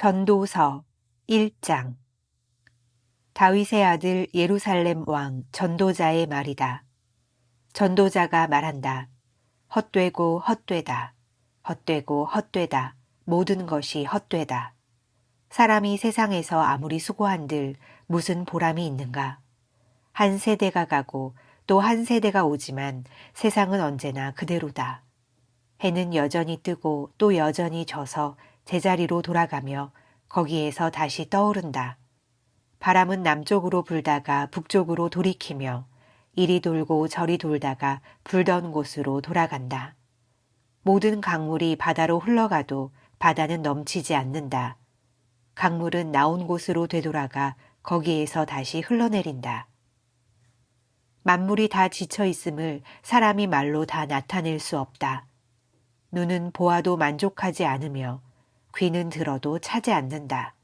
전도서 1장. 다윗의 아들 예루살렘 왕 전도자의 말이다. 전도자가 말한다. 헛되고 헛되다. 헛되고 헛되다. 모든 것이 헛되다. 사람이 세상에서 아무리 수고한들 무슨 보람이 있는가. 한 세대가 가고 또 한 세대가 오지만 세상은 언제나 그대로다. 해는 여전히 뜨고 또 여전히 져서 제자리로 돌아가며 거기에서 다시 떠오른다. 바람은 남쪽으로 불다가 북쪽으로 돌이키며 이리 돌고 저리 돌다가 불던 곳으로 돌아간다. 모든 강물이 바다로 흘러가도 바다는 넘치지 않는다. 강물은 나온 곳으로 되돌아가 거기에서 다시 흘러내린다. 만물이 다 지쳐 있음을 사람이 말로 다 나타낼 수 없다. 눈은 보아도 만족하지 않으며 귀는 들어도 차지 않는다.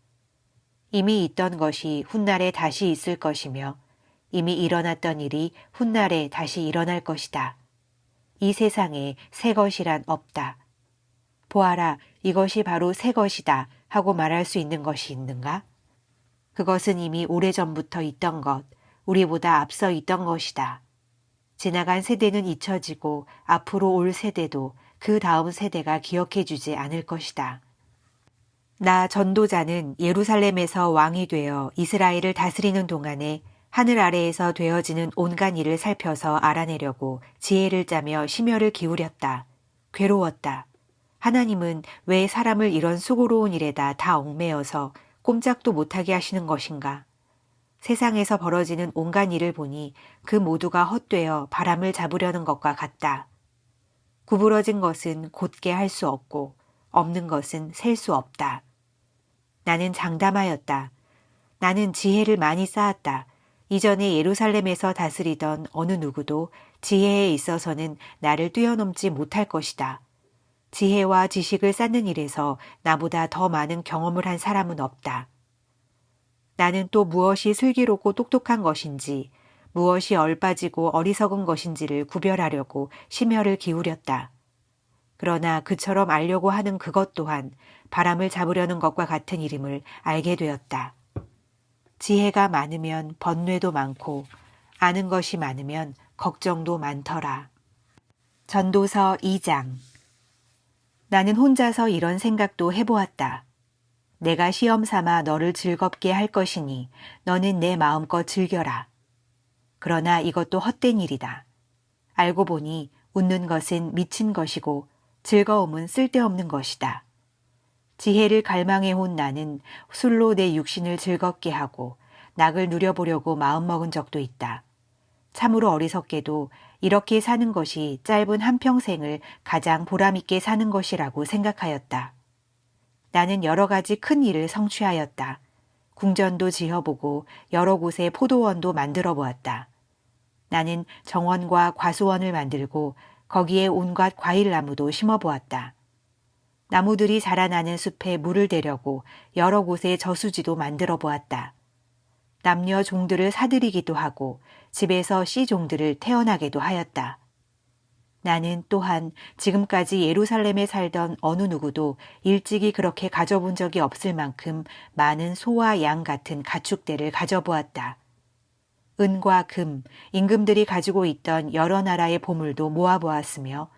이미 있던 것이 훗날에 다시 있을 것이며 이미 일어났던 일이 훗날에 다시 일어날 것이다. 이 세상에 새 것이란 없다. 보아라, 이것이 바로 새 것이다 하고 말할 수 있는 것이 있는가? 그것은 이미 오래전부터 있던 것, 우리보다 앞서 있던 것이다. 지나간 세대는 잊혀지고 앞으로 올 세대도 그 다음 세대가 기억해주지 않을 것이다. 나 전도자는 예루살렘에서 왕이 되어 이스라엘을 다스리는 동안에 하늘 아래에서 되어지는 온갖 일을 살펴서 알아내려고 지혜를 짜며 심혈을 기울였다. 괴로웠다. 하나님은 왜 사람을 이런 수고로운 일에다 다 얽매여서 꼼짝도 못하게 하시는 것인가? 세상에서 벌어지는 온갖 일을 보니 그 모두가 헛되어 바람을 잡으려는 것과 같다. 구부러진 것은 곧게 할 수 없고 없는 것은 셀 수 없다. 나는 장담하였다. 나는 지혜를 많이 쌓았다. 이전에 예루살렘에서 다스리던 어느 누구도 지혜에 있어서는 나를 뛰어넘지 못할 것이다. 지혜와 지식을 쌓는 일에서 나보다 더 많은 경험을 한 사람은 없다. 나는 또 무엇이 슬기롭고 똑똑한 것인지, 무엇이 얼빠지고 어리석은 것인지를 구별하려고 심혈을 기울였다. 그러나 그처럼 알려고 하는 그것 또한 바람을 잡으려는 것과 같은 일임을 알게 되었다. 지혜가 많으면 번뇌도 많고 아는 것이 많으면 걱정도 많더라. 전도서 2장. 나는 혼자서 이런 생각도 해보았다. 내가 시험 삼아 너를 즐겁게 할 것이니 너는 내 마음껏 즐겨라. 그러나 이것도 헛된 일이다. 알고 보니 웃는 것은 미친 것이고 즐거움은 쓸데없는 것이다. 지혜를 갈망해온 나는 술로 내 육신을 즐겁게 하고 낙을 누려보려고 마음먹은 적도 있다. 참으로 어리석게도 이렇게 사는 것이 짧은 한평생을 가장 보람있게 사는 것이라고 생각하였다. 나는 여러 가지 큰 일을 성취하였다. 궁전도 지어보고 여러 곳에 포도원도 만들어 보았다. 나는 정원과 과수원을 만들고 거기에 온갖 과일나무도 심어보았다. 나무들이 자라나는 숲에 물을 대려고 여러 곳에 저수지도 만들어 보았다. 남녀 종들을 사들이기도 하고 집에서 씨 종들을 태어나게도 하였다. 나는 또한 지금까지 예루살렘에 살던 어느 누구도 일찍이 그렇게 가져본 적이 없을 만큼 많은 소와 양 같은 가축대를 가져보았다. 은과 금, 임금들이 가지고 있던 여러 나라의 보물도 모아보았으며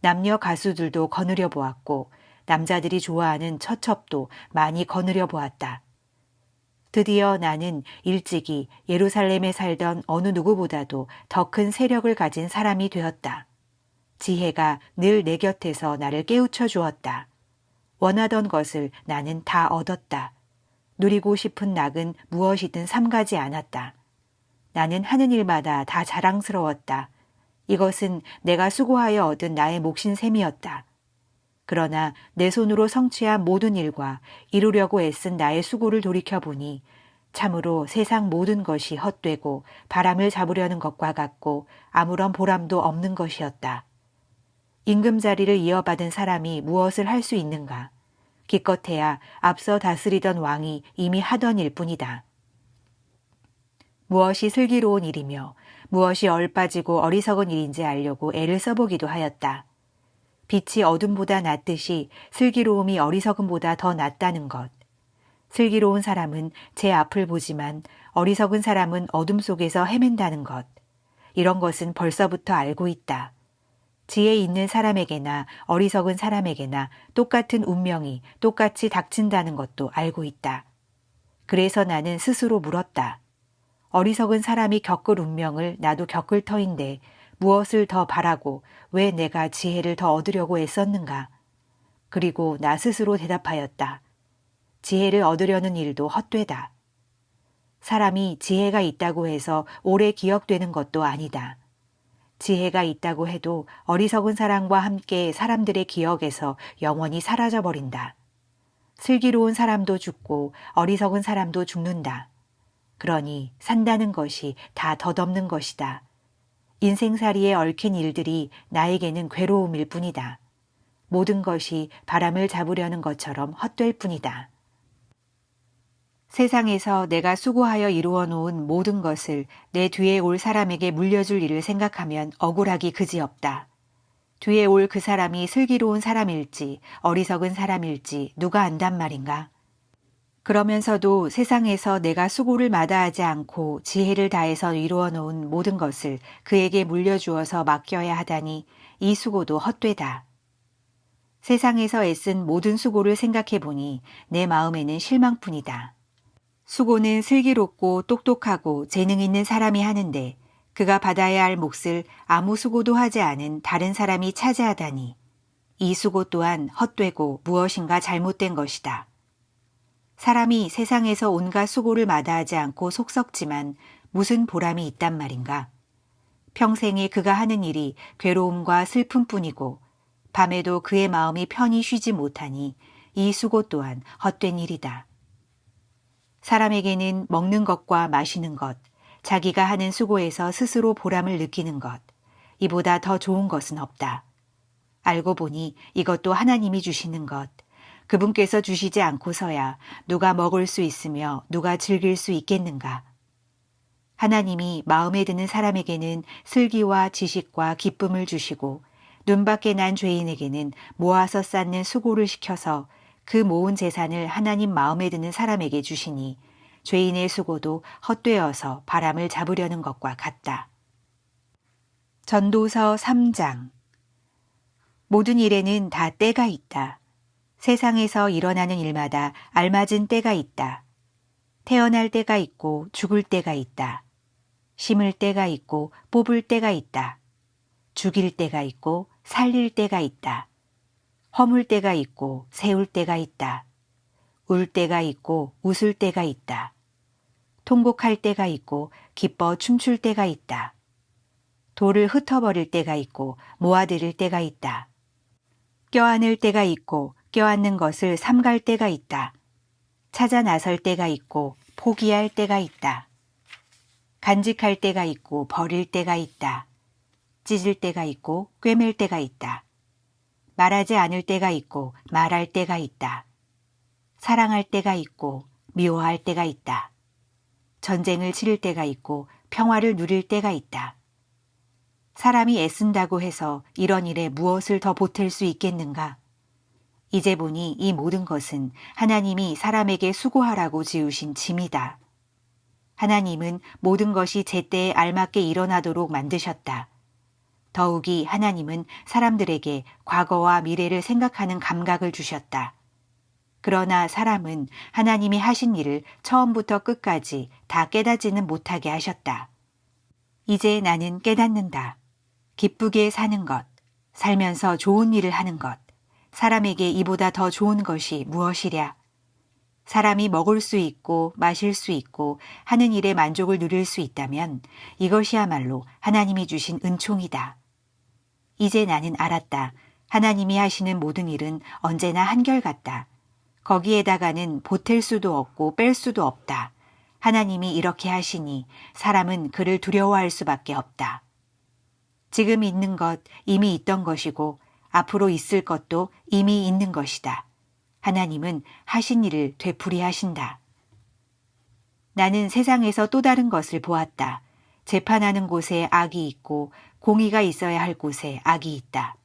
남녀 가수들도 거느려 보았고 남자들이 좋아하는 처첩도 많이 거느려 보았다. 드디어 나는 일찍이 예루살렘에 살던 어느 누구보다도 더 큰 세력을 가진 사람이 되었다. 지혜가 늘 내 곁에서 나를 깨우쳐 주었다. 원하던 것을 나는 다 얻었다. 누리고 싶은 낙은 무엇이든 삼가지 않았다. 나는 하는 일마다 다 자랑스러웠다. 이것은 내가 수고하여 얻은 나의 몫인 셈이었다. 그러나 내 손으로 성취한 모든 일과 이루려고 애쓴 나의 수고를 돌이켜보니 참으로 세상 모든 것이 헛되고 바람을 잡으려는 것과 같고 아무런 보람도 없는 것이었다. 임금 자리를 이어받은 사람이 무엇을 할 수 있는가? 기껏해야 앞서 다스리던 왕이 이미 하던 일뿐이다. 무엇이 슬기로운 일이며 무엇이 얼빠지고 어리석은 일인지 알려고 애를 써보기도 하였다. 빛이 어둠보다 낫듯이 슬기로움이 어리석음보다 더 낫다는 것. 슬기로운 사람은 제 앞을 보지만 어리석은 사람은 어둠 속에서 헤맨다는 것. 이런 것은 벌써부터 알고 있다. 지혜 있는 사람에게나 어리석은 사람에게나 똑같은 운명이 똑같이 닥친다는 것도 알고 있다. 그래서 나는 스스로 물었다. 어리석은 사람이 겪을 운명을 나도 겪을 터인데 무엇을 더 바라고 왜 내가 지혜를 더 얻으려고 애썼는가? 그리고 나 스스로 대답하였다. 지혜를 얻으려는 일도 헛되다. 사람이 지혜가 있다고 해서 오래 기억되는 것도 아니다. 지혜가 있다고 해도 어리석은 사람과 함께 사람들의 기억에서 영원히 사라져버린다. 슬기로운 사람도 죽고 어리석은 사람도 죽는다. 그러니 산다는 것이 다 덧없는 것이다. 인생살이에 얽힌 일들이 나에게는 괴로움일 뿐이다. 모든 것이 바람을 잡으려는 것처럼 헛될 뿐이다. 세상에서 내가 수고하여 이루어 놓은 모든 것을 내 뒤에 올 사람에게 물려줄 일을 생각하면 억울하기 그지없다. 뒤에 올 그 사람이 슬기로운 사람일지 어리석은 사람일지 누가 안단 말인가? 그러면서도 세상에서 내가 수고를 마다하지 않고 지혜를 다해서 이루어 놓은 모든 것을 그에게 물려주어서 맡겨야 하다니 이 수고도 헛되다. 세상에서 애쓴 모든 수고를 생각해 보니 내 마음에는 실망뿐이다. 수고는 슬기롭고 똑똑하고 재능 있는 사람이 하는데 그가 받아야 할 몫을 아무 수고도 하지 않은 다른 사람이 차지하다니 이 수고 또한 헛되고 무엇인가 잘못된 것이다. 사람이 세상에서 온갖 수고를 마다하지 않고 속썩지만 무슨 보람이 있단 말인가? 평생에 그가 하는 일이 괴로움과 슬픔뿐이고 밤에도 그의 마음이 편히 쉬지 못하니 이 수고 또한 헛된 일이다. 사람에게는 먹는 것과 마시는 것, 자기가 하는 수고에서 스스로 보람을 느끼는 것, 이보다 더 좋은 것은 없다. 알고 보니 이것도 하나님이 주시는 것, 그분께서 주시지 않고서야 누가 먹을 수 있으며 누가 즐길 수 있겠는가. 하나님이 마음에 드는 사람에게는 슬기와 지식과 기쁨을 주시고 눈밖에 난 죄인에게는 모아서 쌓는 수고를 시켜서 그 모은 재산을 하나님 마음에 드는 사람에게 주시니 죄인의 수고도 헛되어서 바람을 잡으려는 것과 같다. 전도서 3장. 모든 일에는 다 때가 있다. 세상에서 일어나는 일마다 알맞은 때가 있다. 태어날 때가 있고 죽을 때가 있다. 심을 때가 있고 뽑을 때가 있다. 죽일 때가 있고 살릴 때가 있다. 허물 때가 있고 세울 때가 있다. 울 때가 있고 웃을 때가 있다. 통곡할 때가 있고 기뻐 춤출 때가 있다. 돌을 흩어버릴 때가 있고 모아들일 때가 있다. 껴안을 때가 있고 껴안는 것을 삼갈 때가 있다. 찾아 나설 때가 있고 포기할 때가 있다. 간직할 때가 있고 버릴 때가 있다. 찢을 때가 있고 꿰맬 때가 있다. 말하지 않을 때가 있고 말할 때가 있다. 사랑할 때가 있고 미워할 때가 있다. 전쟁을 치를 때가 있고 평화를 누릴 때가 있다. 사람이 애쓴다고 해서 이런 일에 무엇을 더 보탤 수 있겠는가? 이제 보니 이 모든 것은 하나님이 사람에게 수고하라고 지으신 짐이다. 하나님은 모든 것이 제때에 알맞게 일어나도록 만드셨다. 더욱이 하나님은 사람들에게 과거와 미래를 생각하는 감각을 주셨다. 그러나 사람은 하나님이 하신 일을 처음부터 끝까지 다 깨닫지는 못하게 하셨다. 이제 나는 깨닫는다. 기쁘게 사는 것, 살면서 좋은 일을 하는 것, 사람에게 이보다 더 좋은 것이 무엇이랴. 사람이 먹을 수 있고 마실 수 있고 하는 일에 만족을 누릴 수 있다면 이것이야말로 하나님이 주신 은총이다. 이제 나는 알았다. 하나님이 하시는 모든 일은 언제나 한결같다. 거기에다가는 보탤 수도 없고 뺄 수도 없다. 하나님이 이렇게 하시니 사람은 그를 두려워할 수밖에 없다. 지금 있는 것 이미 있던 것이고 앞으로 있을 것도 이미 있는 것이다. 하나님은 하신 일을 되풀이하신다. 나는 세상에서 또 다른 것을 보았다. 재판하는 곳에 악이 있고 공의가 있어야 할 곳에 악이 있다.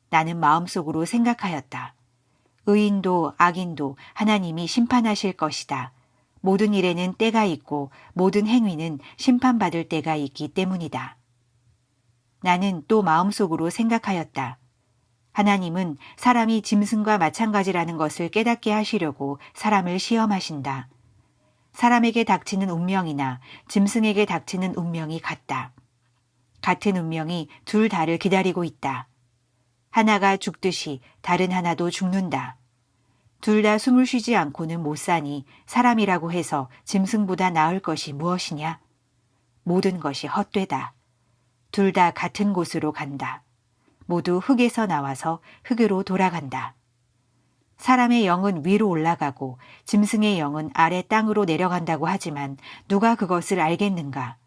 나는 마음속으로 생각하였다. 의인도 악인도 하나님이 심판하실 것이다. 모든 일에는 때가 있고 모든 행위는 심판받을 때가 있기 때문이다. 나는 또 마음속으로 생각하였다. 하나님은 사람이 짐승과 마찬가지라는 것을 깨닫게 하시려고 사람을 시험하신다. 사람에게 닥치는 운명이나 짐승에게 닥치는 운명이 같다. 같은 운명이 둘 다를 기다리고 있다. 하나가 죽듯이 다른 하나도 죽는다. 둘 다 숨을 쉬지 않고는 못 사니 사람이라고 해서 짐승보다 나을 것이 무엇이냐? 모든 것이 헛되다. 둘 다 같은 곳으로 간다. 모두 흙에서 나와서 흙으로 돌아간다. 사람의 영은 위로 올라가고 짐승의 영은 아래 땅으로 내려간다고 하지만 누가 그것을 알겠는가?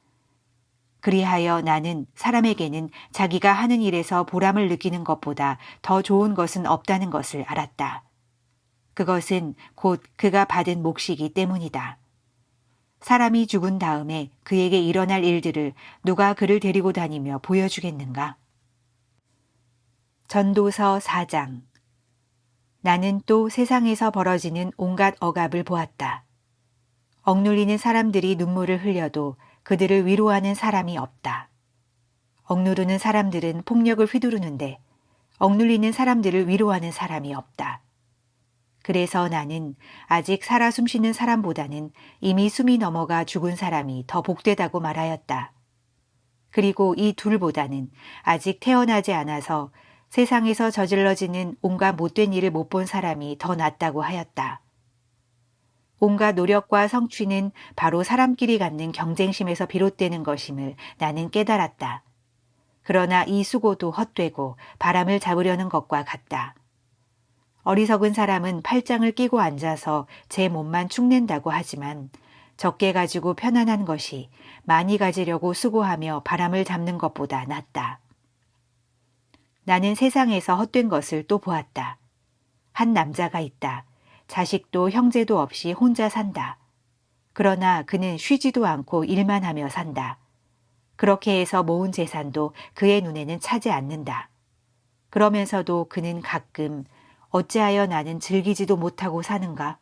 그리하여 나는 사람에게는 자기가 하는 일에서 보람을 느끼는 것보다 더 좋은 것은 없다는 것을 알았다. 그것은 곧 그가 받은 몫이기 때문이다. 사람이 죽은 다음에 그에게 일어날 일들을 누가 그를 데리고 다니며 보여주겠는가? 전도서 4장. 나는 또 세상에서 벌어지는 온갖 억압을 보았다. 억눌리는 사람들이 눈물을 흘려도 그들을 위로하는 사람이 없다. 억누르는 사람들은 폭력을 휘두르는데 억눌리는 사람들을 위로하는 사람이 없다. 그래서 나는 아직 살아 숨쉬는 사람보다는 이미 숨이 넘어가 죽은 사람이 더 복되다고 말하였다. 그리고 이 둘보다는 아직 태어나지 않아서 세상에서 저질러지는 온갖 못된 일을 못 본 사람이 더 낫다고 하였다. 온갖 노력과 성취는 바로 사람끼리 갖는 경쟁심에서 비롯되는 것임을 나는 깨달았다. 그러나 이 수고도 헛되고 바람을 잡으려는 것과 같다. 어리석은 사람은 팔짱을 끼고 앉아서 제 몸만 축낸다고 하지만 적게 가지고 편안한 것이 많이 가지려고 수고하며 바람을 잡는 것보다 낫다. 나는 세상에서 헛된 것을 또 보았다. 한 남자가 있다. 자식도 형제도 없이 혼자 산다. 그러나 그는 쉬지도 않고 일만 하며 산다. 그렇게 해서 모은 재산도 그의 눈에는 차지 않는다. 그러면서도 그는 가끔 어찌하여 나는 즐기지도 못하고 사는가?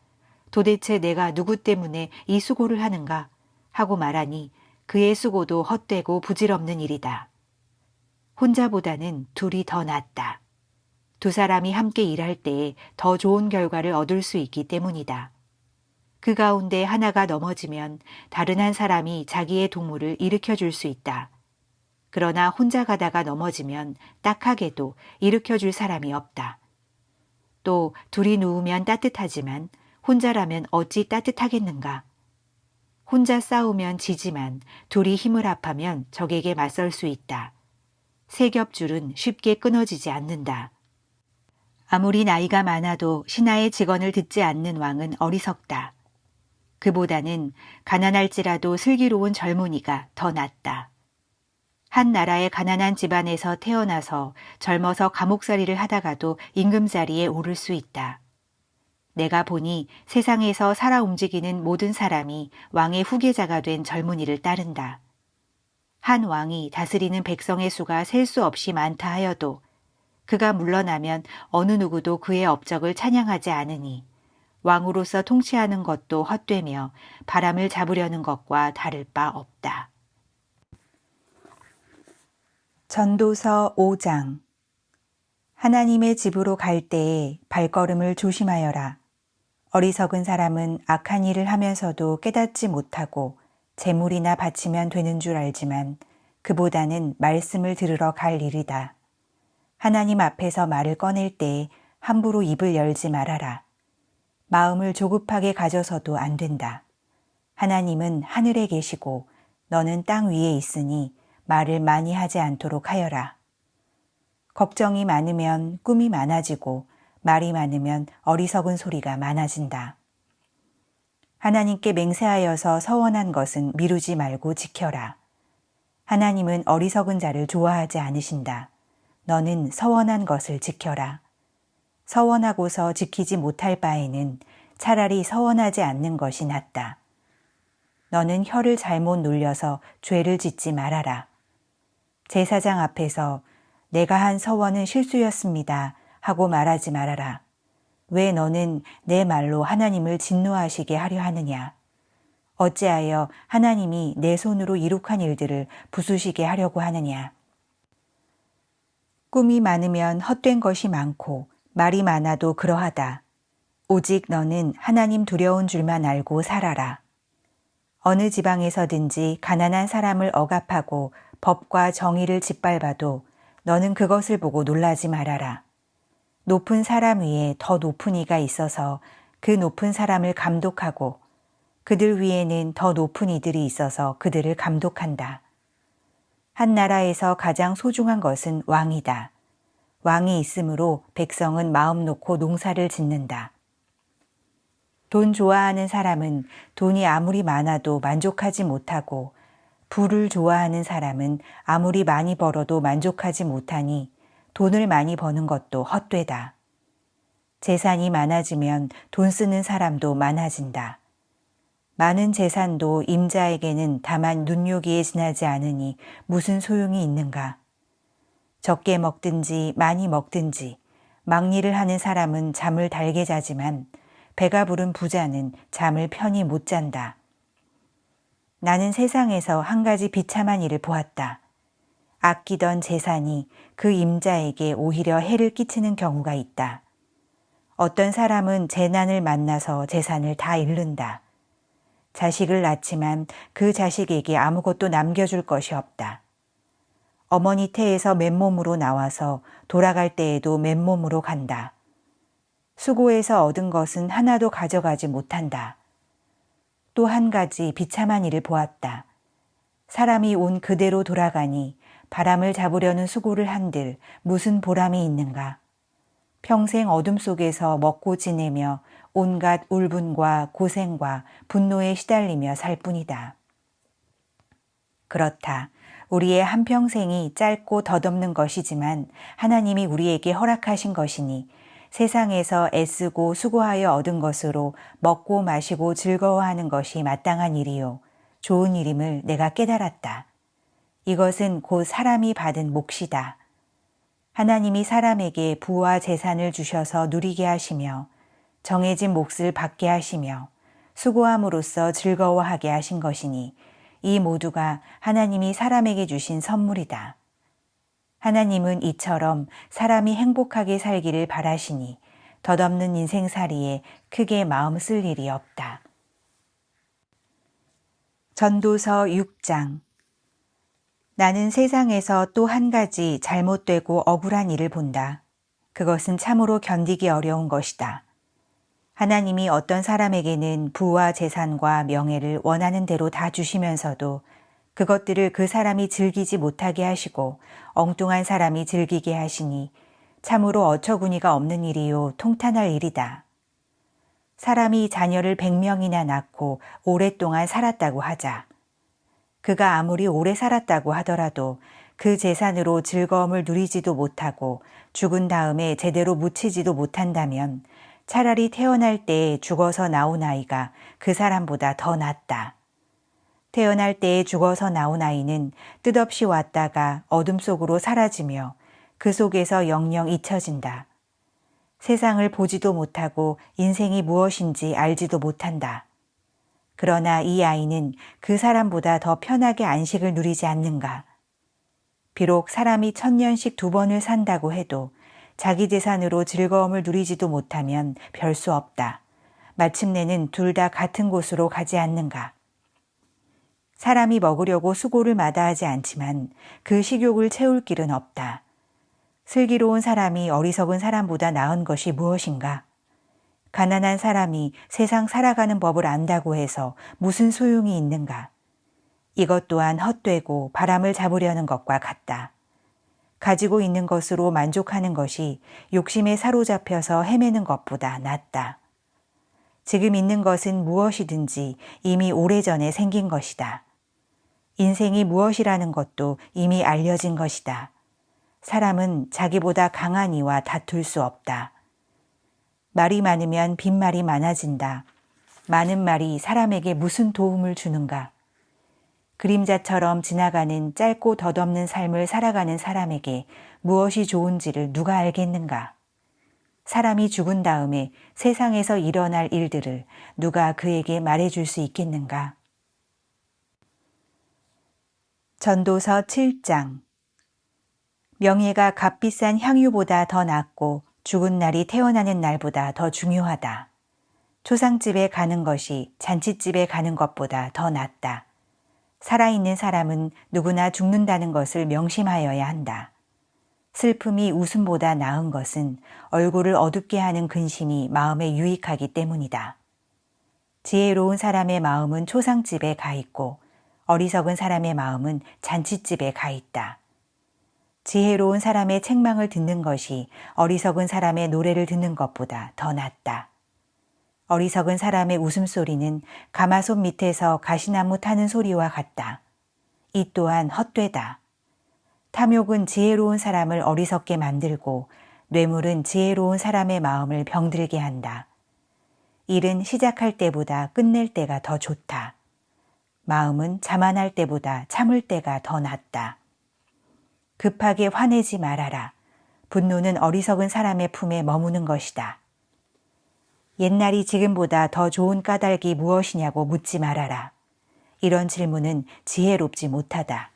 도대체 내가 누구 때문에 이 수고를 하는가? 하고 말하니 그의 수고도 헛되고 부질없는 일이다. 혼자보다는 둘이 더 낫다. 두 사람이 함께 일할 때에 더 좋은 결과를 얻을 수 있기 때문이다. 그 가운데 하나가 넘어지면 다른 한 사람이 자기의 동무를 일으켜 줄 수 있다. 그러나 혼자 가다가 넘어지면 딱하게도 일으켜 줄 사람이 없다. 또 둘이 누우면 따뜻하지만 혼자라면 어찌 따뜻하겠는가? 혼자 싸우면 지지만 둘이 힘을 합하면 적에게 맞설 수 있다. 세 겹줄은 쉽게 끊어지지 않는다. 아무리 나이가 많아도 신하의 직언을 듣지 않는 왕은 어리석다. 그보다는 가난할지라도 슬기로운 젊은이가 더 낫다. 한 나라의 가난한 집안에서 태어나서 젊어서 감옥살이를 하다가도 임금자리에 오를 수 있다. 내가 보니 세상에서 살아 움직이는 모든 사람이 왕의 후계자가 된 젊은이를 따른다. 한 왕이 다스리는 백성의 수가 셀 수 없이 많다 하여도 그가 물러나면 어느 누구도 그의 업적을 찬양하지 않으니 왕으로서 통치하는 것도 헛되며 바람을 잡으려는 것과 다를 바 없다. 전도서 5장. 하나님의 집으로 갈 때에 발걸음을 조심하여라. 어리석은 사람은 악한 일을 하면서도 깨닫지 못하고 재물이나 바치면 되는 줄 알지만 그보다는 말씀을 들으러 갈 일이다. 하나님 앞에서 말을 꺼낼 때에 함부로 입을 열지 말아라. 마음을 조급하게 가져서도 안 된다. 하나님은 하늘에 계시고 너는 땅 위에 있으니 말을 많이 하지 않도록 하여라. 걱정이 많으면 꿈이 많아지고 말이 많으면 어리석은 소리가 많아진다. 하나님께 맹세하여서 서원한 것은 미루지 말고 지켜라. 하나님은 어리석은 자를 좋아하지 않으신다. 너는 서원한 것을 지켜라. 서원하고서 지키지 못할 바에는 차라리 서원하지 않는 것이 낫다. 너는 혀를 잘못 놀려서 죄를 짓지 말아라. 제사장 앞에서 내가 한 서원은 실수였습니다 하고 말하지 말아라. 왜 너는 내 말로 하나님을 진노하시게 하려 하느냐? 어찌하여 하나님이 내 손으로 이룩한 일들을 부수시게 하려고 하느냐? 꿈이 많으면 헛된 것이 많고 말이 많아도 그러하다. 오직 너는 하나님 두려운 줄만 알고 살아라. 어느 지방에서든지 가난한 사람을 억압하고 법과 정의를 짓밟아도 너는 그것을 보고 놀라지 말아라. 높은 사람 위에 더 높은 이가 있어서 그 높은 사람을 감독하고 그들 위에는 더 높은 이들이 있어서 그들을 감독한다. 한 나라에서 가장 소중한 것은 왕이다. 왕이 있으므로 백성은 마음 놓고 농사를 짓는다. 돈 좋아하는 사람은 돈이 아무리 많아도 만족하지 못하고 부를 좋아하는 사람은 아무리 많이 벌어도 만족하지 못하니 돈을 많이 버는 것도 헛되다. 재산이 많아지면 돈 쓰는 사람도 많아진다. 많은 재산도 임자에게는 다만 눈요기에 지나지 않으니 무슨 소용이 있는가? 적게 먹든지 많이 먹든지 막일을 하는 사람은 잠을 달게 자지만 배가 부른 부자는 잠을 편히 못 잔다. 나는 세상에서 한 가지 비참한 일을 보았다. 아끼던 재산이 그 임자에게 오히려 해를 끼치는 경우가 있다. 어떤 사람은 재난을 만나서 재산을 다 잃는다. 자식을 낳지만 그 자식에게 아무것도 남겨줄 것이 없다. 어머니 태에서 맨몸으로 나와서 돌아갈 때에도 맨몸으로 간다. 수고해서 얻은 것은 하나도 가져가지 못한다. 또 한 가지 비참한 일을 보았다. 사람이 온 그대로 돌아가니 바람을 잡으려는 수고를 한들 무슨 보람이 있는가. 평생 어둠 속에서 먹고 지내며 온갖 울분과 고생과 분노에 시달리며 살 뿐이다. 그렇다. 우리의 한평생이 짧고 덧없는 것이지만 하나님이 우리에게 허락하신 것이니 세상에서 애쓰고 수고하여 얻은 것으로 먹고 마시고 즐거워하는 것이 마땅한 일이요. 좋은 일임을 내가 깨달았다. 이것은 곧 사람이 받은 몫이다. 하나님이 사람에게 부와 재산을 주셔서 누리게 하시며 정해진 몫을 받게 하시며 수고함으로써 즐거워하게 하신 것이니 이 모두가 하나님이 사람에게 주신 선물이다. 하나님은 이처럼 사람이 행복하게 살기를 바라시니 덧없는 인생살이에 크게 마음 쓸 일이 없다. 전도서 6장. 나는 세상에서 또 한 가지 잘못되고 억울한 일을 본다. 그것은 참으로 견디기 어려운 것이다. 하나님이 어떤 사람에게는 부와 재산과 명예를 원하는 대로 다 주시면서도 그것들을 그 사람이 즐기지 못하게 하시고 엉뚱한 사람이 즐기게 하시니 참으로 어처구니가 없는 일이요 통탄할 일이다. 사람이 자녀를 100명이나 낳고 오랫동안 살았다고 하자. 그가 아무리 오래 살았다고 하더라도 그 재산으로 즐거움을 누리지도 못하고 죽은 다음에 제대로 묻히지도 못한다면 차라리 태어날 때에 죽어서 나온 아이가 그 사람보다 더 낫다. 태어날 때에 죽어서 나온 아이는 뜻없이 왔다가 어둠 속으로 사라지며 그 속에서 영영 잊혀진다. 세상을 보지도 못하고 인생이 무엇인지 알지도 못한다. 그러나 이 아이는 그 사람보다 더 편하게 안식을 누리지 않는가. 비록 사람이 1000년씩 2번을 산다고 해도 자기 재산으로 즐거움을 누리지도 못하면 별 수 없다. 마침내는 둘 다 같은 곳으로 가지 않는가. 사람이 먹으려고 수고를 마다하지 않지만 그 식욕을 채울 길은 없다. 슬기로운 사람이 어리석은 사람보다 나은 것이 무엇인가? 가난한 사람이 세상 살아가는 법을 안다고 해서 무슨 소용이 있는가? 이것 또한 헛되고 바람을 잡으려는 것과 같다. 가지고 있는 것으로 만족하는 것이 욕심에 사로잡혀서 헤매는 것보다 낫다. 지금 있는 것은 무엇이든지 이미 오래전에 생긴 것이다. 인생이 무엇이라는 것도 이미 알려진 것이다. 사람은 자기보다 강한 이와 다툴 수 없다. 말이 많으면 빈말이 많아진다. 많은 말이 사람에게 무슨 도움을 주는가? 그림자처럼 지나가는 짧고 덧없는 삶을 살아가는 사람에게 무엇이 좋은지를 누가 알겠는가? 사람이 죽은 다음에 세상에서 일어날 일들을 누가 그에게 말해줄 수 있겠는가? 전도서 7장. 명예가 값비싼 향유보다 더 낫고 죽은 날이 태어나는 날보다 더 중요하다. 초상집에 가는 것이 잔치집에 가는 것보다 더 낫다. 살아있는 사람은 누구나 죽는다는 것을 명심하여야 한다. 슬픔이 웃음보다 나은 것은 얼굴을 어둡게 하는 근심이 마음에 유익하기 때문이다. 지혜로운 사람의 마음은 초상집에 가 있고 어리석은 사람의 마음은 잔치집에 가 있다. 지혜로운 사람의 책망을 듣는 것이 어리석은 사람의 노래를 듣는 것보다 더 낫다. 어리석은 사람의 웃음소리는 가마솥 밑에서 가시나무 타는 소리와 같다. 이 또한 헛되다. 탐욕은 지혜로운 사람을 어리석게 만들고 뇌물은 지혜로운 사람의 마음을 병들게 한다. 일은 시작할 때보다 끝낼 때가 더 좋다. 마음은 자만할 때보다 참을 때가 더 낫다. 급하게 화내지 말아라. 분노는 어리석은 사람의 품에 머무는 것이다. 옛날이 지금보다 더 좋은 까닭이 무엇이냐고 묻지 말아라. 이런 질문은 지혜롭지 못하다.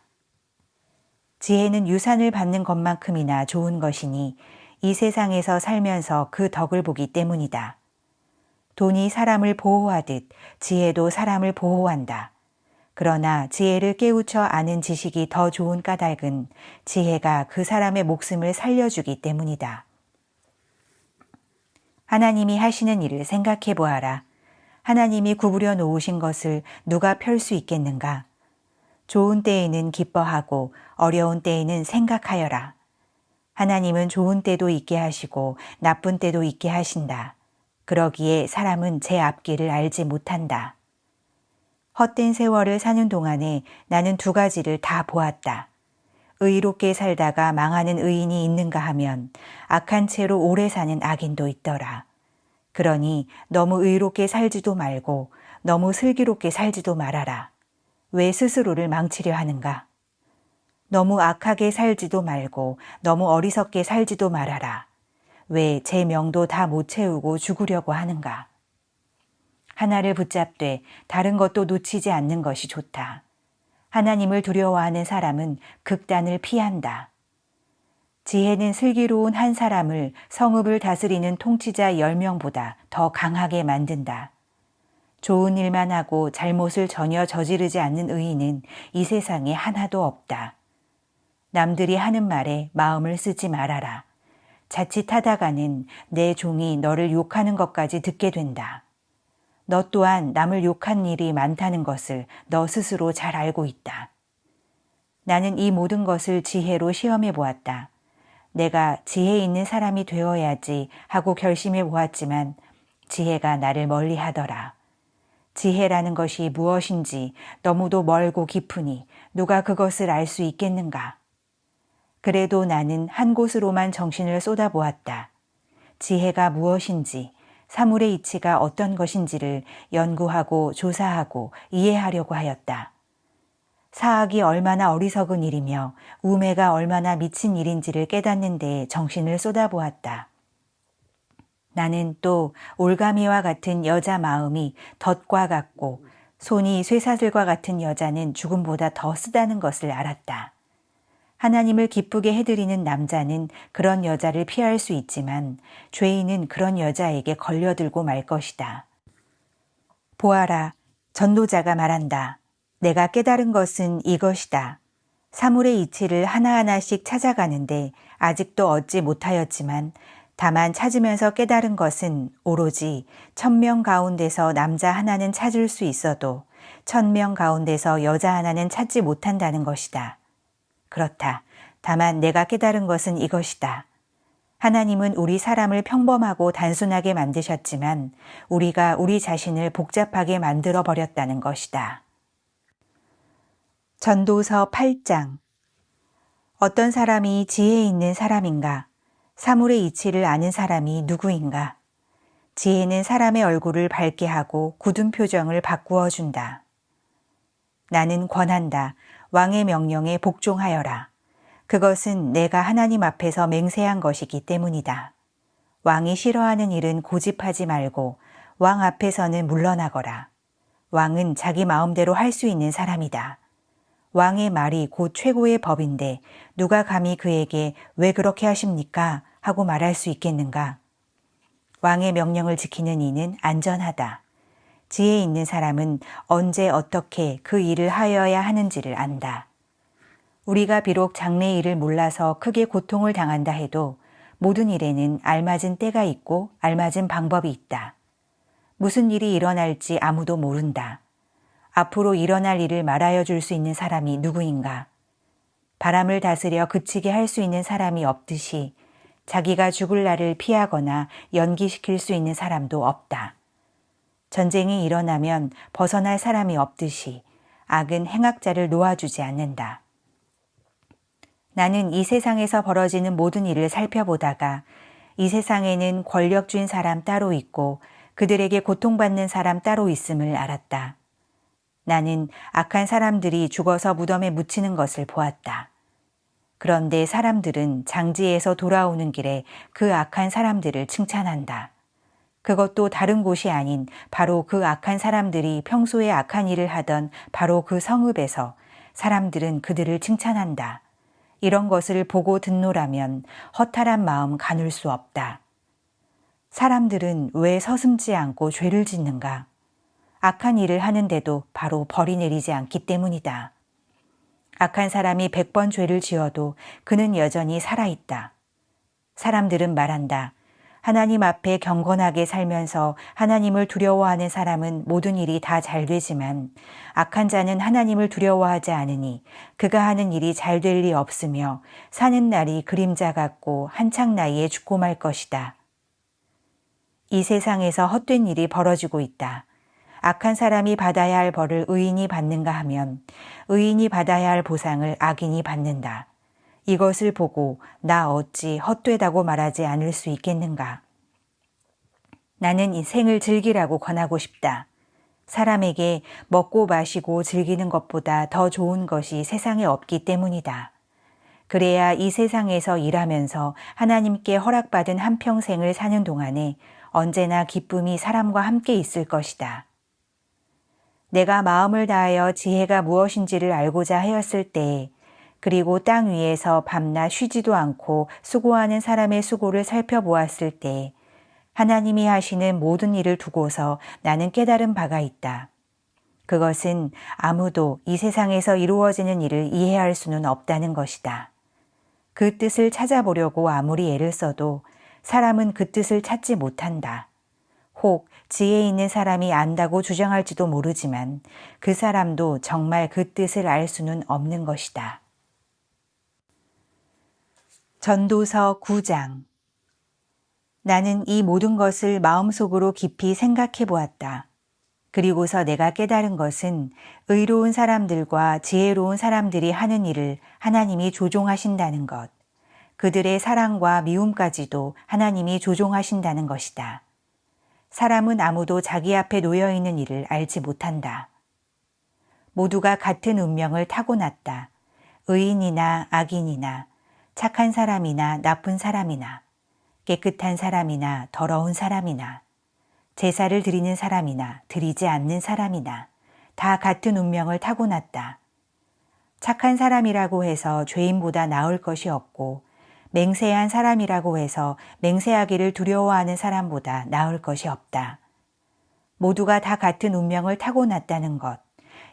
지혜는 유산을 받는 것만큼이나 좋은 것이니 이 세상에서 살면서 그 덕을 보기 때문이다. 돈이 사람을 보호하듯 지혜도 사람을 보호한다. 그러나 지혜를 깨우쳐 아는 지식이 더 좋은 까닭은 지혜가 그 사람의 목숨을 살려주기 때문이다. 하나님이 하시는 일을 생각해 보아라. 하나님이 구부려 놓으신 것을 누가 펼 수 있겠는가? 좋은 때에는 기뻐하고 어려운 때에는 생각하여라. 하나님은 좋은 때도 있게 하시고 나쁜 때도 있게 하신다. 그러기에 사람은 제 앞길을 알지 못한다. 헛된 세월을 사는 동안에 나는 두 가지를 다 보았다. 의롭게 살다가 망하는 의인이 있는가 하면 악한 채로 오래 사는 악인도 있더라. 그러니 너무 의롭게 살지도 말고 너무 슬기롭게 살지도 말아라. 왜 스스로를 망치려 하는가? 너무 악하게 살지도 말고 너무 어리석게 살지도 말아라. 왜 제 명도 다 못 채우고 죽으려고 하는가? 하나를 붙잡되 다른 것도 놓치지 않는 것이 좋다. 하나님을 두려워하는 사람은 극단을 피한다. 지혜는 슬기로운 한 사람을 성읍을 다스리는 통치자 10명보다 더 강하게 만든다. 좋은 일만 하고 잘못을 전혀 저지르지 않는 의인은 이 세상에 하나도 없다. 남들이 하는 말에 마음을 쓰지 말아라. 자칫하다가는 내 종이 너를 욕하는 것까지 듣게 된다. 너 또한 남을 욕한 일이 많다는 것을 너 스스로 잘 알고 있다. 나는 이 모든 것을 지혜로 시험해 보았다. 내가 지혜 있는 사람이 되어야지 하고 결심해 보았지만 지혜가 나를 멀리 하더라. 지혜라는 것이 무엇인지 너무도 멀고 깊으니 누가 그것을 알 수 있겠는가? 그래도 나는 한 곳으로만 정신을 쏟아보았다. 지혜가 무엇인지, 사물의 이치가 어떤 것인지를 연구하고 조사하고 이해하려고 하였다. 사악이 얼마나 어리석은 일이며 우매가 얼마나 미친 일인지를 깨닫는 데에 정신을 쏟아보았다. 나는 또 올가미와 같은 여자 마음이 덫과 같고 손이 쇠사슬과 같은 여자는 죽음보다 더 쓰다는 것을 알았다. 하나님을 기쁘게 해드리는 남자는 그런 여자를 피할 수 있지만 죄인은 그런 여자에게 걸려들고 말 것이다. 보아라, 전도자가 말한다. 내가 깨달은 것은 이것이다. 사물의 이치를 하나하나씩 찾아가는데 아직도 얻지 못하였지만 다만 찾으면서 깨달은 것은 오로지 1000명 가운데서 남자 하나는 찾을 수 있어도 1000명 가운데서 여자 하나는 찾지 못한다는 것이다. 그렇다. 다만 내가 깨달은 것은 이것이다. 하나님은 우리 사람을 평범하고 단순하게 만드셨지만 우리가 우리 자신을 복잡하게 만들어 버렸다는 것이다. 전도서 8장. 어떤 사람이 지혜 있는 사람인가? 사물의 이치를 아는 사람이 누구인가? 지혜는 사람의 얼굴을 밝게 하고 굳은 표정을 바꾸어 준다. 나는 권한다. 왕의 명령에 복종하여라. 그것은 내가 하나님 앞에서 맹세한 것이기 때문이다. 왕이 싫어하는 일은 고집하지 말고 왕 앞에서는 물러나거라. 왕은 자기 마음대로 할 수 있는 사람이다. 왕의 말이 곧 최고의 법인데 누가 감히 그에게 왜 그렇게 하십니까? 하고 말할 수 있겠는가? 왕의 명령을 지키는 이는 안전하다. 지혜 있는 사람은 언제 어떻게 그 일을 하여야 하는지를 안다. 우리가 비록 장래 일을 몰라서 크게 고통을 당한다 해도 모든 일에는 알맞은 때가 있고 알맞은 방법이 있다. 무슨 일이 일어날지 아무도 모른다. 앞으로 일어날 일을 말하여 줄 수 있는 사람이 누구인가? 바람을 다스려 그치게 할 수 있는 사람이 없듯이 자기가 죽을 날을 피하거나 연기시킬 수 있는 사람도 없다. 전쟁이 일어나면 벗어날 사람이 없듯이 악은 행악자를 놓아주지 않는다. 나는 이 세상에서 벌어지는 모든 일을 살펴보다가 이 세상에는 권력주인 사람 따로 있고 그들에게 고통받는 사람 따로 있음을 알았다. 나는 악한 사람들이 죽어서 무덤에 묻히는 것을 보았다. 그런데 사람들은 장지에서 돌아오는 길에 그 악한 사람들을 칭찬한다. 그것도 다른 곳이 아닌 바로 그 악한 사람들이 평소에 악한 일을 하던 바로 그 성읍에서 사람들은 그들을 칭찬한다. 이런 것을 보고 듣노라면 허탈한 마음 가눌 수 없다. 사람들은 왜 서슴지 않고 죄를 짓는가? 악한 일을 하는데도 바로 벌이 내리지 않기 때문이다. 악한 사람이 100번 죄를 지어도 그는 여전히 살아있다. 사람들은 말한다. 하나님 앞에 경건하게 살면서 하나님을 두려워하는 사람은 모든 일이 다 잘 되지만 악한 자는 하나님을 두려워하지 않으니 그가 하는 일이 잘 될 리 없으며 사는 날이 그림자 같고 한창 나이에 죽고 말 것이다. 이 세상에서 헛된 일이 벌어지고 있다. 악한 사람이 받아야 할 벌을 의인이 받는가 하면 의인이 받아야 할 보상을 악인이 받는다. 이것을 보고 나 어찌 헛되다고 말하지 않을 수 있겠는가? 나는 이 생을 즐기라고 권하고 싶다. 사람에게 먹고 마시고 즐기는 것보다 더 좋은 것이 세상에 없기 때문이다. 그래야 이 세상에서 일하면서 하나님께 허락받은 한평생을 사는 동안에 언제나 기쁨이 사람과 함께 있을 것이다. 내가 마음을 다하여 지혜가 무엇인지를 알고자 하였을 때에 그리고 땅 위에서 밤낮 쉬지도 않고 수고하는 사람의 수고를 살펴보았을 때 하나님이 하시는 모든 일을 두고서 나는 깨달은 바가 있다. 그것은 아무도 이 세상에서 이루어지는 일을 이해할 수는 없다는 것이다. 그 뜻을 찾아보려고 아무리 애를 써도 사람은 그 뜻을 찾지 못한다. 혹 지혜 있는 사람이 안다고 주장할지도 모르지만 그 사람도 정말 그 뜻을 알 수는 없는 것이다. 전도서 9장. 나는 이 모든 것을 마음속으로 깊이 생각해 보았다. 그리고서 내가 깨달은 것은 의로운 사람들과 지혜로운 사람들이 하는 일을 하나님이 조종하신다는 것, 그들의 사랑과 미움까지도 하나님이 조종하신다는 것이다. 사람은 아무도 자기 앞에 놓여 있는 일을 알지 못한다. 모두가 같은 운명을 타고났다. 의인이나 악인이나 착한 사람이나 나쁜 사람이나 깨끗한 사람이나 더러운 사람이나 제사를 드리는 사람이나 드리지 않는 사람이나 다 같은 운명을 타고났다. 착한 사람이라고 해서 죄인보다 나을 것이 없고 맹세한 사람이라고 해서 맹세하기를 두려워하는 사람보다 나을 것이 없다. 모두가 다 같은 운명을 타고났다는 것,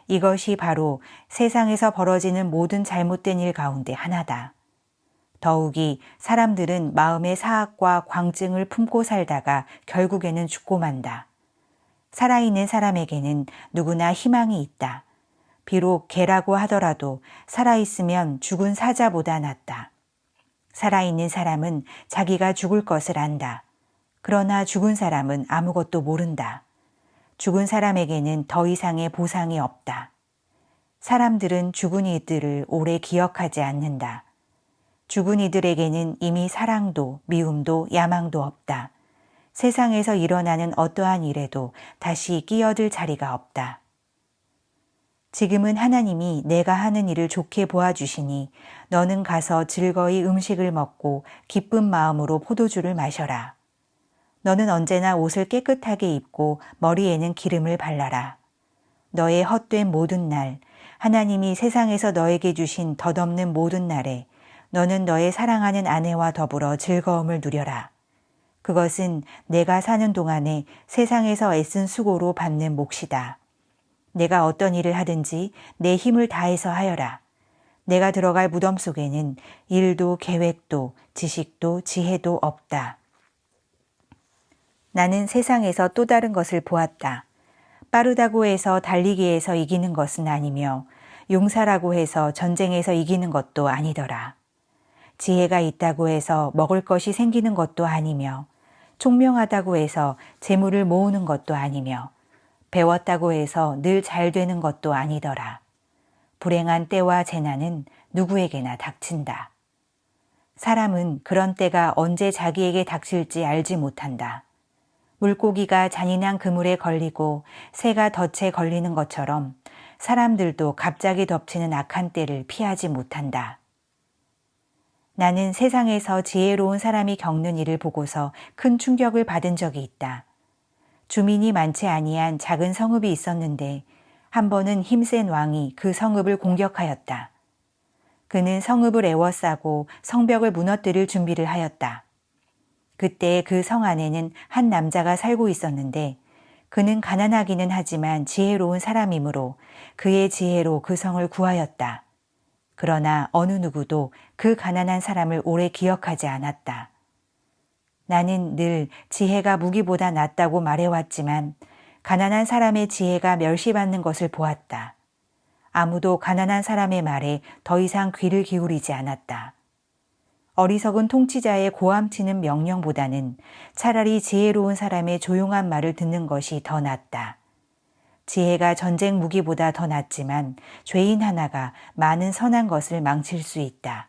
이것이 바로 세상에서 벌어지는 모든 잘못된 일 가운데 하나다. 더욱이 사람들은 마음의 사악과 광증을 품고 살다가 결국에는 죽고 만다. 살아있는 사람에게는 누구나 희망이 있다. 비록 개라고 하더라도 살아있으면 죽은 사자보다 낫다. 살아있는 사람은 자기가 죽을 것을 안다. 그러나 죽은 사람은 아무것도 모른다. 죽은 사람에게는 더 이상의 보상이 없다. 사람들은 죽은 이들을 오래 기억하지 않는다. 죽은 이들에게는 이미 사랑도 미움도 야망도 없다. 세상에서 일어나는 어떠한 일에도 다시 끼어들 자리가 없다. 지금은 하나님이 내가 하는 일을 좋게 보아주시니 너는 가서 즐거이 음식을 먹고 기쁜 마음으로 포도주를 마셔라. 너는 언제나 옷을 깨끗하게 입고 머리에는 기름을 발라라. 너의 헛된 모든 날, 하나님이 세상에서 너에게 주신 덧없는 모든 날에 너는 너의 사랑하는 아내와 더불어 즐거움을 누려라. 그것은 내가 사는 동안에 세상에서 애쓴 수고로 받는 몫이다. 내가 어떤 일을 하든지 내 힘을 다해서 하여라. 내가 들어갈 무덤 속에는 일도 계획도 지식도 지혜도 없다. 나는 세상에서 또 다른 것을 보았다. 빠르다고 해서 달리기에서 이기는 것은 아니며 용사라고 해서 전쟁에서 이기는 것도 아니더라. 지혜가 있다고 해서 먹을 것이 생기는 것도 아니며 총명하다고 해서 재물을 모으는 것도 아니며 배웠다고 해서 늘 잘 되는 것도 아니더라. 불행한 때와 재난은 누구에게나 닥친다. 사람은 그런 때가 언제 자기에게 닥칠지 알지 못한다. 물고기가 잔인한 그물에 걸리고 새가 덫에 걸리는 것처럼 사람들도 갑자기 덮치는 악한 때를 피하지 못한다. 나는 세상에서 지혜로운 사람이 겪는 일을 보고서 큰 충격을 받은 적이 있다. 주민이 많지 아니한 작은 성읍이 있었는데 한 번은 힘센 왕이 그 성읍을 공격하였다. 그는 성읍을 에워싸고 성벽을 무너뜨릴 준비를 하였다. 그때 그 성 안에는 한 남자가 살고 있었는데 그는 가난하기는 하지만 지혜로운 사람이므로 그의 지혜로 그 성을 구하였다. 그러나 어느 누구도 그 가난한 사람을 오래 기억하지 않았다. 나는 늘 지혜가 무기보다 낫다고 말해왔지만 가난한 사람의 지혜가 멸시받는 것을 보았다. 아무도 가난한 사람의 말에 더 이상 귀를 기울이지 않았다. 어리석은 통치자의 고함치는 명령보다는 차라리 지혜로운 사람의 조용한 말을 듣는 것이 더 낫다. 지혜가 전쟁 무기보다 더 낫지만 죄인 하나가 많은 선한 것을 망칠 수 있다.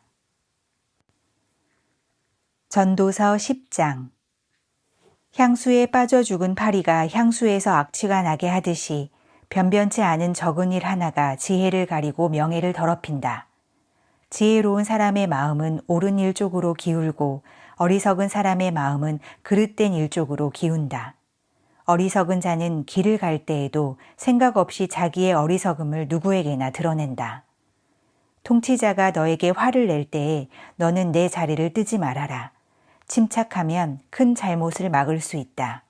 전도서 10장. 향수에 빠져 죽은 파리가 향수에서 악취가 나게 하듯이 변변치 않은 적은 일 하나가 지혜를 가리고 명예를 더럽힌다. 지혜로운 사람의 마음은 옳은 일 쪽으로 기울고 어리석은 사람의 마음은 그릇된 일 쪽으로 기운다. 어리석은 자는 길을 갈 때에도 생각 없이 자기의 어리석음을 누구에게나 드러낸다. 통치자가 너에게 화를 낼 때에 너는 내 자리를 뜨지 말아라. 침착하면 큰 잘못을 막을 수 있다.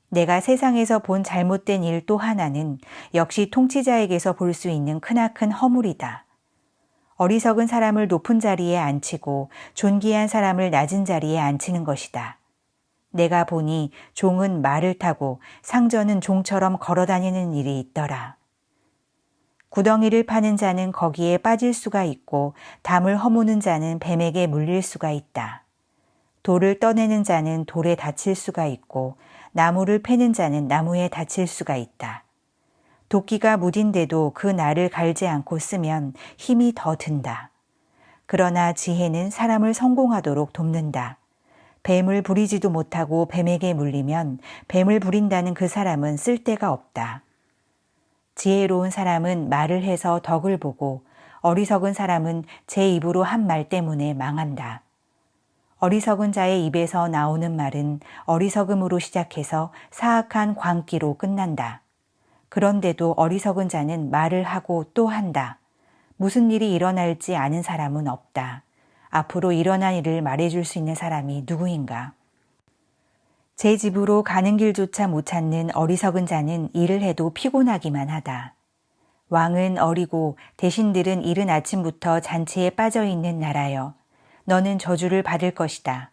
내가 세상에서 본 잘못된 일 또 하나는 역시 통치자에게서 볼 수 있는 크나큰 허물이다. 어리석은 사람을 높은 자리에 앉히고 존귀한 사람을 낮은 자리에 앉히는 것이다. 내가 보니 종은 말을 타고 상전은 종처럼 걸어다니는 일이 있더라. 구덩이를 파는 자는 거기에 빠질 수가 있고 담을 허무는 자는 뱀에게 물릴 수가 있다. 돌을 떠내는 자는 돌에 다칠 수가 있고 나무를 패는 자는 나무에 다칠 수가 있다. 도끼가 무딘데도 그 날을 갈지 않고 쓰면 힘이 더 든다. 그러나 지혜는 사람을 성공하도록 돕는다. 뱀을 부리지도 못하고 뱀에게 물리면 뱀을 부린다는 그 사람은 쓸데가 없다. 지혜로운 사람은 말을 해서 덕을 보고 어리석은 사람은 제 입으로 한 말 때문에 망한다. 어리석은 자의 입에서 나오는 말은 어리석음으로 시작해서 사악한 광기로 끝난다. 그런데도 어리석은 자는 말을 하고 또 한다. 무슨 일이 일어날지 아는 사람은 없다. 앞으로 일어난 일을 말해줄 수 있는 사람이 누구인가? 제 집으로 가는 길조차 못 찾는 어리석은 자는 일을 해도 피곤하기만 하다. 왕은 어리고 대신들은 이른 아침부터 잔치에 빠져있는 나라여. 너는 저주를 받을 것이다.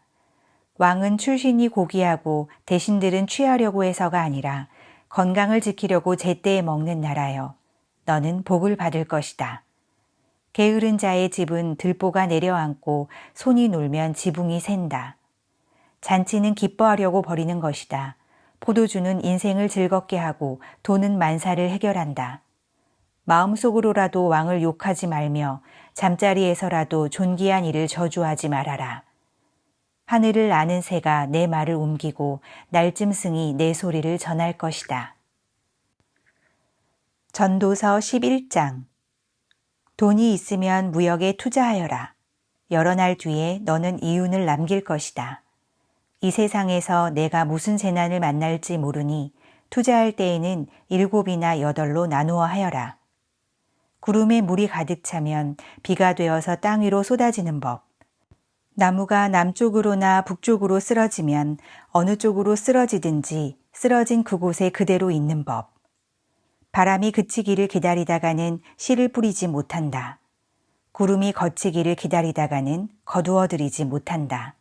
왕은 출신이 고귀하고 대신들은 취하려고 해서가 아니라 건강을 지키려고 제때에 먹는 나라여. 너는 복을 받을 것이다. 게으른 자의 집은 들보가 내려앉고 손이 놀면 지붕이 샌다. 잔치는 기뻐하려고 벌이는 것이다. 포도주는 인생을 즐겁게 하고 돈은 만사를 해결한다. 마음속으로라도 왕을 욕하지 말며 잠자리에서라도 존귀한 이를 저주하지 말아라. 하늘을 나는 새가 내 말을 옮기고 날짐승이 내 소리를 전할 것이다. 전도서 11장. 돈이 있으면 무역에 투자하여라. 여러 날 뒤에 너는 이윤을 남길 것이다. 이 세상에서 내가 무슨 재난을 만날지 모르니 투자할 때에는 7이나 8로 나누어 하여라. 구름에 물이 가득 차면 비가 되어서 땅 위로 쏟아지는 법. 나무가 남쪽으로나 북쪽으로 쓰러지면 어느 쪽으로 쓰러지든지 쓰러진 그곳에 그대로 있는 법. 바람이 그치기를 기다리다가는 씨를 뿌리지 못한다. 구름이 거치기를 기다리다가는 거두어들이지 못한다.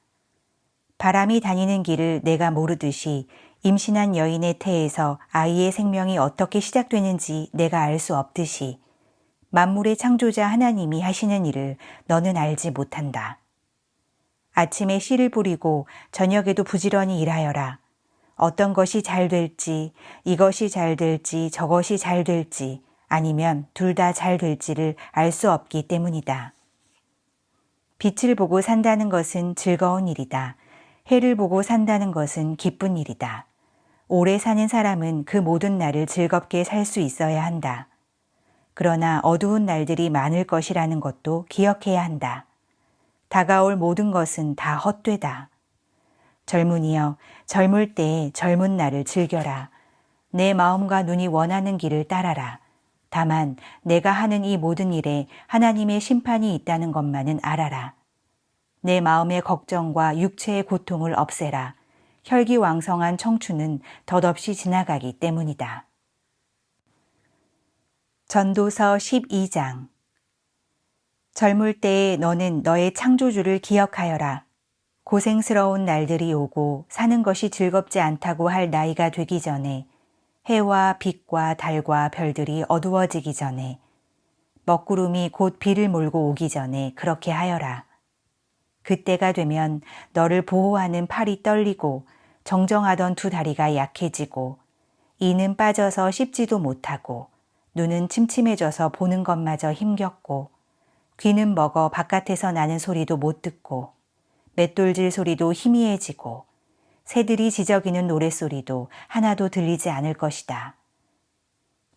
바람이 다니는 길을 내가 모르듯이 임신한 여인의 태에서 아이의 생명이 어떻게 시작되는지 내가 알 수 없듯이 만물의 창조자 하나님이 하시는 일을 너는 알지 못한다. 아침에 씨를 뿌리고 저녁에도 부지런히 일하여라. 어떤 것이 잘 될지, 이것이 잘 될지, 저것이 잘 될지, 아니면 둘 다 잘 될지를 알 수 없기 때문이다. 빛을 보고 산다는 것은 즐거운 일이다. 해를 보고 산다는 것은 기쁜 일이다. 오래 사는 사람은 그 모든 날을 즐겁게 살 수 있어야 한다. 그러나 어두운 날들이 많을 것이라는 것도 기억해야 한다. 다가올 모든 것은 다 헛되다. 젊은이여, 젊을 때에 젊은 날을 즐겨라. 내 마음과 눈이 원하는 길을 따라라. 다만 내가 하는 이 모든 일에 하나님의 심판이 있다는 것만은 알아라. 내 마음의 걱정과 육체의 고통을 없애라. 혈기왕성한 청춘은 덧없이 지나가기 때문이다. 전도서 12장. 젊을 때에 너는 너의 창조주를 기억하여라. 고생스러운 날들이 오고 사는 것이 즐겁지 않다고 할 나이가 되기 전에, 해와 빛과 달과 별들이 어두워지기 전에, 먹구름이 곧 비를 몰고 오기 전에 그렇게 하여라. 그때가 되면 너를 보호하는 팔이 떨리고 정정하던 두 다리가 약해지고 이는 빠져서 씹지도 못하고 눈은 침침해져서 보는 것마저 힘겹고 귀는 먹어 바깥에서 나는 소리도 못 듣고 맷돌질 소리도 희미해지고 새들이 지저귀는 노랫소리도 하나도 들리지 않을 것이다.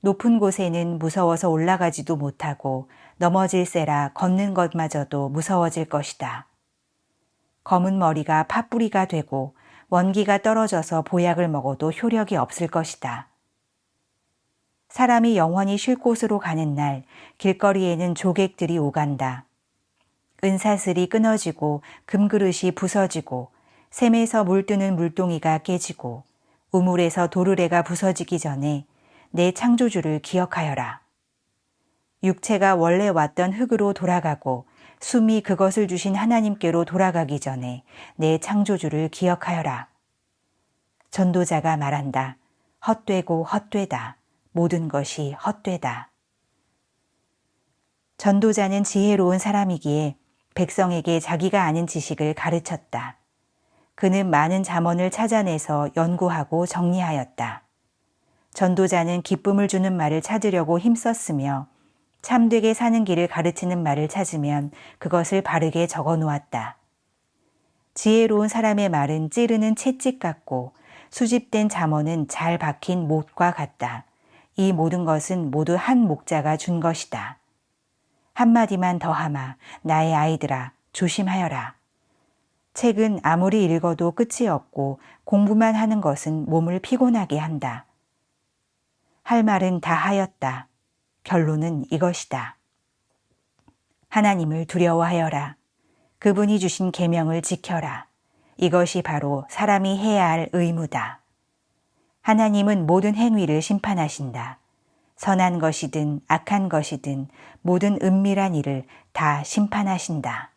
높은 곳에는 무서워서 올라가지도 못하고 넘어질세라 걷는 것마저도 무서워질 것이다. 검은 머리가 팥뿌리가 되고 원기가 떨어져서 보약을 먹어도 효력이 없을 것이다. 사람이 영원히 쉴 곳으로 가는 날 길거리에는 조객들이 오간다. 은사슬이 끊어지고 금그릇이 부서지고 샘에서 물뜨는 물동이가 깨지고 우물에서 도르래가 부서지기 전에 내 창조주를 기억하여라. 육체가 원래 왔던 흙으로 돌아가고 숨이 그것을 주신 하나님께로 돌아가기 전에 내 창조주를 기억하여라. 전도자가 말한다. 헛되고 헛되다. 모든 것이 헛되다. 전도자는 지혜로운 사람이기에 백성에게 자기가 아는 지식을 가르쳤다. 그는 많은 잠언을 찾아내서 연구하고 정리하였다. 전도자는 기쁨을 주는 말을 찾으려고 힘썼으며 참되게 사는 길을 가르치는 말을 찾으면 그것을 바르게 적어 놓았다. 지혜로운 사람의 말은 찌르는 채찍 같고 수집된 잠언은 잘 박힌 못과 같다. 이 모든 것은 모두 한 목자가 준 것이다. 한마디만 더하마 나의 아이들아 조심하여라. 책은 아무리 읽어도 끝이 없고 공부만 하는 것은 몸을 피곤하게 한다. 할 말은 다 하였다. 결론은 이것이다. 하나님을 두려워하여라. 그분이 주신 계명을 지켜라. 이것이 바로 사람이 해야 할 의무다. 하나님은 모든 행위를 심판하신다. 선한 것이든 악한 것이든 모든 은밀한 일을 다 심판하신다.